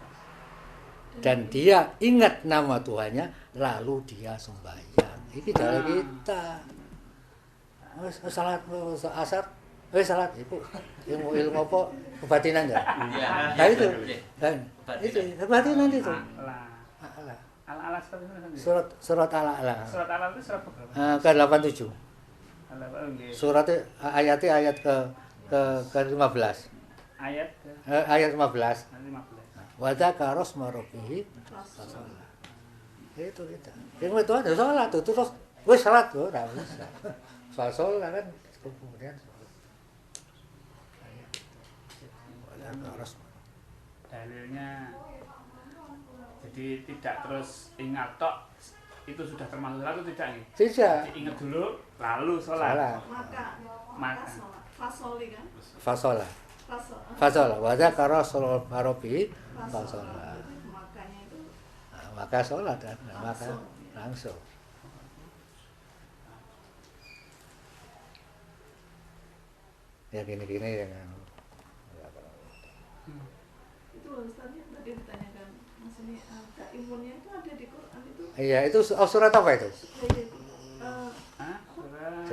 Dan dia ingat nama Tuhannya lalu dia sembahyang. Ini dari kita. Salat asar salat itu ilmu apa kebatinan ya. Iya. Nah itu kan itu Kebatinan. kebatinan itu. Ala. Ala. Ala seperti mana? Surat Al-A'la. Surat Ala itu surat berapa? Ke 87. Ala nggih. Suratnya ayatnya ayat ke 15. Ayat ke Ayat 15. 15. Wa dzakara asma rabbih fasalah. Itu kita. Yang itu ada salat itu terus wis salat kok ora bisa. Fasalah kan kemudian dalilnya jadi tidak terus ingat tok itu sudah termasuk salat atau tidak nih? tidak Jadi ingat dulu lalu sholat. salat Maka sholat. Fasoli kan? fasalah Fasol. fasalah wa dzakara asma rabbih fasalah. Makanya itu Nah, maka sholat kan maka langsung ya gini-gini ya kan. itu loh Ustaz yang tadi ditanyakan Mas ini imunnya itu ada di Quran itu. Iya itu surat apa itu? Jadi Hah? Surat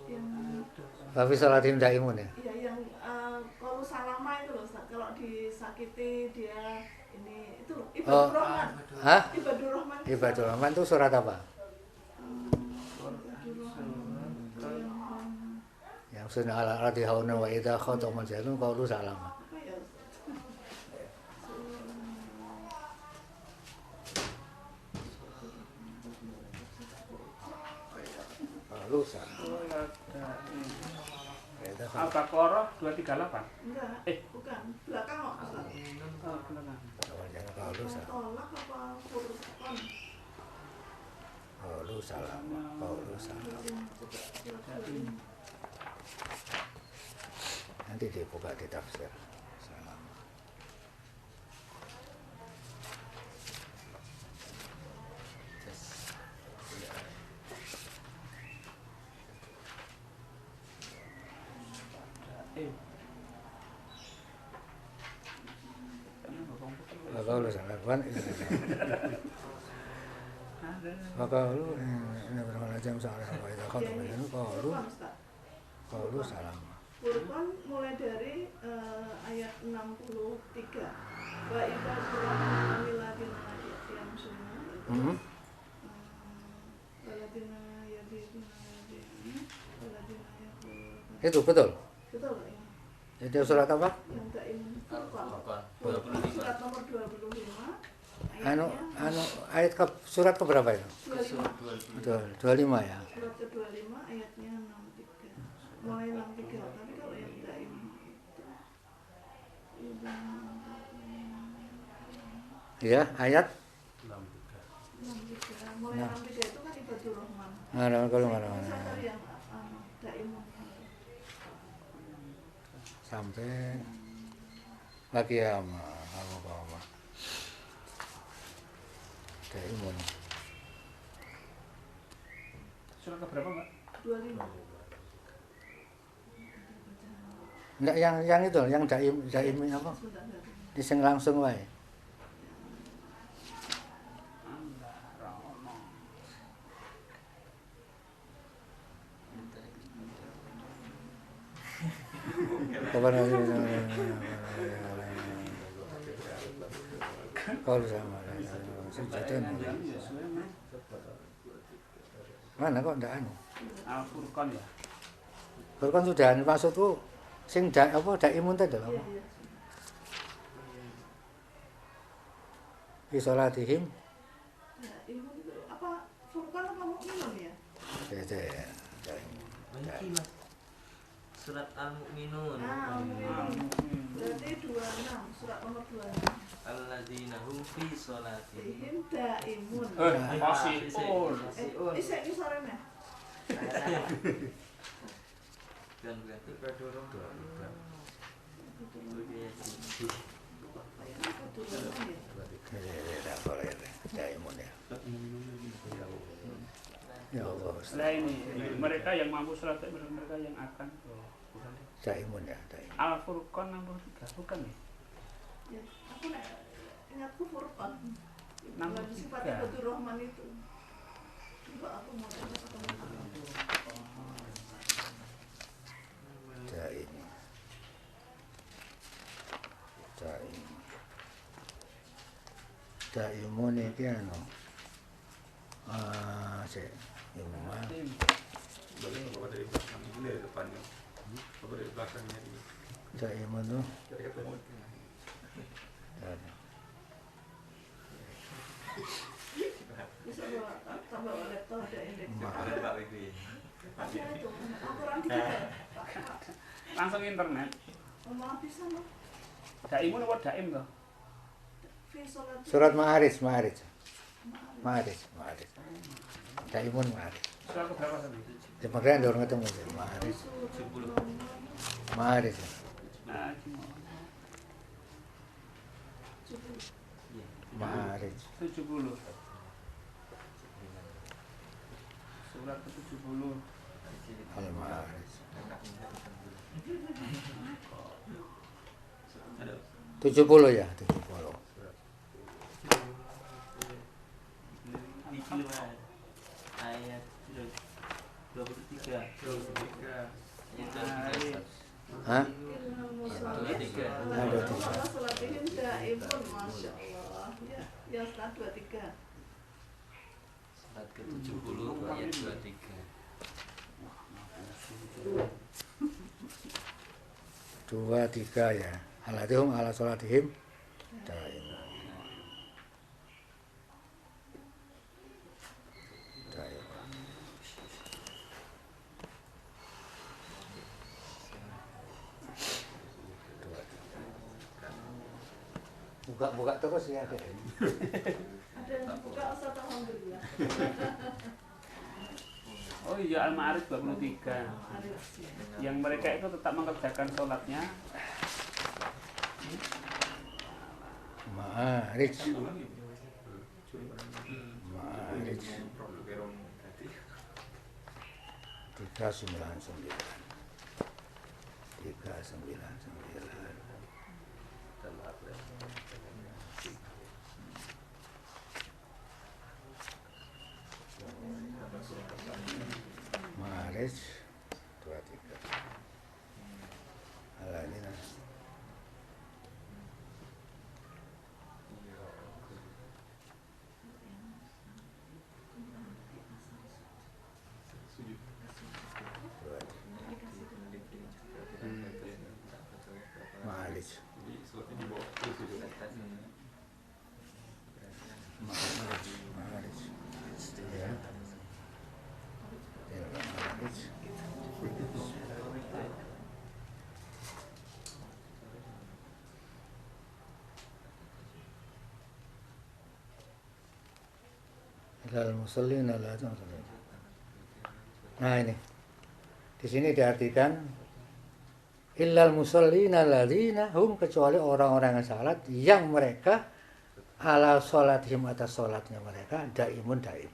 yang Tapi sholatin tidak imun ya? iya yang kalau salama itu loh Ustaz. Kalau disakiti dia ini itu loh Oh. Ibadur Rahman. Hah? Ibadur Rahman. Ibadur Rahman itu surat apa? Yang sunnah ala ardi hauna wa idha khatamal jalun qaulu salama. Apa ya? Qaulu salama. Al-Baqarah 238. Enggak. Bukan. Belakang kok. Ustaz. Oh, belakang. Qaulu salama. Tolak apa Furqan? Qaulu salama. Qaulu salama. Nanti dibuka di tafsir. Salama. Qaulu salama. Maka lu ini berapa jam soal apa itu kau tuh ini Furqan, Ustaz. qaulu salama. Furqan mulai dari ayat 63. Wa ibadur rahman ladina yang sunnah. Waladina yabiduna yabiduna. Waladina yaquluna. Itu betul. Betul ya. Itu surat apa? Yang daim Furqan. Furqan 25. Surat nomor 25. Anu ayat ke surat ke berapa itu? 25. Betul, 25 ya. Surat ke-25 ayatnya 63. Mulai 63. Tapi kalau yang daim Iya, ayat 63. Mulai 63 itu kan ibadur rahman. nah, kalau mana Saya cari yang daim. sampai lagi ya apa imun. Surat ke berapa, Mbak? 25. Enggak yang itu, yang daim apa? Sebentar. Di sing langsung wae. Kapan lagi? Kalau sama sejatian. Mana kok ndak anu? Al-Furqan ya. Furqan sudah maksudku sing apa daimun tadi lho. Iya, iya. Fi salatihim. Ya, imun itu apa Furqan apa mukminun ya? Ya. Benci mas. Surat Al-Mu'minun. Nah, mukminun. Berarti 26, surat nomor 26. Alladzina hum fi sholatihim. Ihim daimun. Fasiun. Isek ki sorene. Dan berarti berdorong. Tidak boleh daimun ya. Ya Allah. Nah ini mereka yang mampu sholat, mereka yang akan. Oh, bukan. Daimun ya, daimun. Al-Furqan 63, bukan nih? Ya, aku nek ingatku Furqan. Nomor Bukan sifat 3. Ibadur Rahman itu. Coba aku mau ketemu. Daimun iki anu. Sik. Iman. Bapak dari belakang ini dari depannya. Bapak dari belakangnya ini. Daimun tuh. Dari ketemu. Bisa bawa tambah laptop ada indeks. Ada Pak Wiwi. Ada itu, akuran dikit ya. Langsung internet. Oh, malah bisa loh. Daimun apa daim toh? Visual Surat Ma'arij. Daimun Ma'arij. Surat berapa tadi? Sebenarnya ada orang ketemu Ma'arij. 70. Ma'arij. Nah, gimana? Iya. Ma'arij. 70. Surat ke-70. Al-Ma'arij. Ada 70 ya, 70. Di Quran ayat 23. 23. Ayat 23. Hah? Sholatihim daimun, Masya Allah. Ya, Ustaz 23. Surat ke-70 ayat 23. 2, 3 ya. Alatihum ala sholatihim. Buka terus ya. Ada yang buka Ustaz, alhamdulillah. Oh iya, Al-Ma'arij 23. Yang mereka itu tetap mengerjakan sholatnya. Ma'arij. Ma'arij. 399. 399. Ma'arij 23. Al-Adina. Ma'arij. Jadi suratnya di bawah terus gitu. Ma'arij. Ya. Ya, Ma'arij. Ilal musallin ala musallin. Nah ini. Di sini diartikan illal musallin alladzina hum, kecuali orang-orang yang salat yang mereka ala sholatihim, atas sholatnya mereka daimun daim.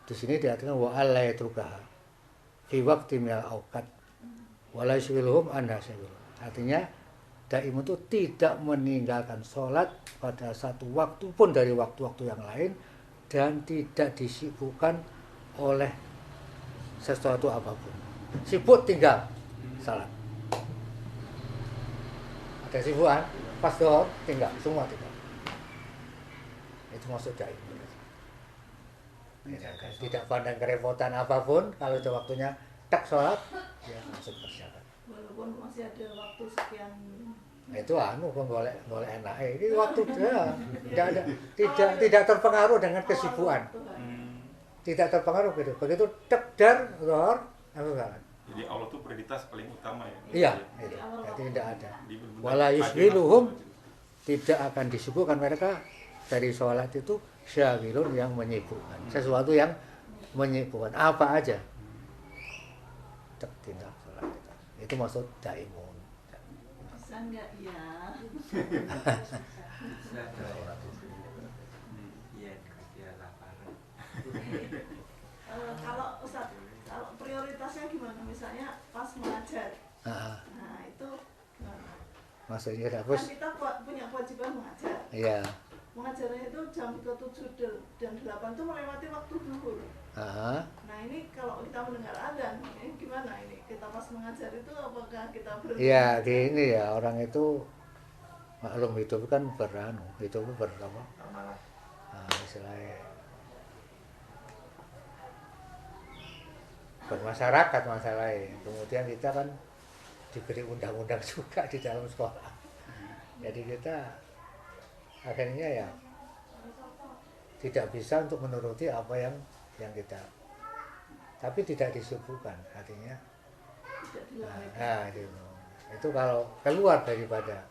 Di sini diartikan wa alla yatrukaha fi waqti minal awqat wa la yushghiluhum anha syai'un. Artinya daim itu tidak meninggalkan sholat pada satu waktu pun dari waktu-waktu yang lain dan tidak disibukkan oleh sesuatu apapun. Sibuk tinggal salat. Ada sibukan, pas dohor tinggal, semua tinggal. Itu maksud daim. Tidak pandang kerepotan apapun, kalau itu waktunya tak sholat, ya langsung kerjakan. Walaupun masih ada waktu sekian. Nah, itu boleh enak. Ini waktu dia tidak terpengaruh dengan kesibukan. Tidak terpengaruh gitu. Begitu tekdar dohor, langsung sholat. Jadi Allah tuh prioritas paling utama ya. Iya, itu. Jadi tidak ada. Di benar-benar Wala yusghiluhum, tidak akan disibukkan mereka dari sholat itu syagilun yang menyibukkan. Sesuatu yang menyibukkan. Apa aja. Tek tinggal sholat. Itu maksud daimun. Bisa enggak ya? Iya, dia lapar. Kalau Ustaz, kalau prioritasnya gimana? Misalnya pas mengajar. Nah, Nah, itu gimana? maksudnya Kan hapus. kita punya kewajiban mengajar. Iya. Mengajarnya itu jam ke-7 dan 8 itu melewati waktu zuhur. Ah, Nah, ini kalau kita mendengar adzan, ini gimana ini? Kita pas mengajar itu apakah kita berhenti? iya, gini ya, orang itu Maklum itu kan itu apa? Amanah. Istilahnya bermasyarakat masalahnya. Kemudian kita kan diberi undang-undang juga di dalam sekolah. Jadi kita akhirnya ya tidak bisa untuk menuruti apa yang kita, tapi tidak disuguhkan, artinya tidak dilalaikan. itu kalau keluar daripada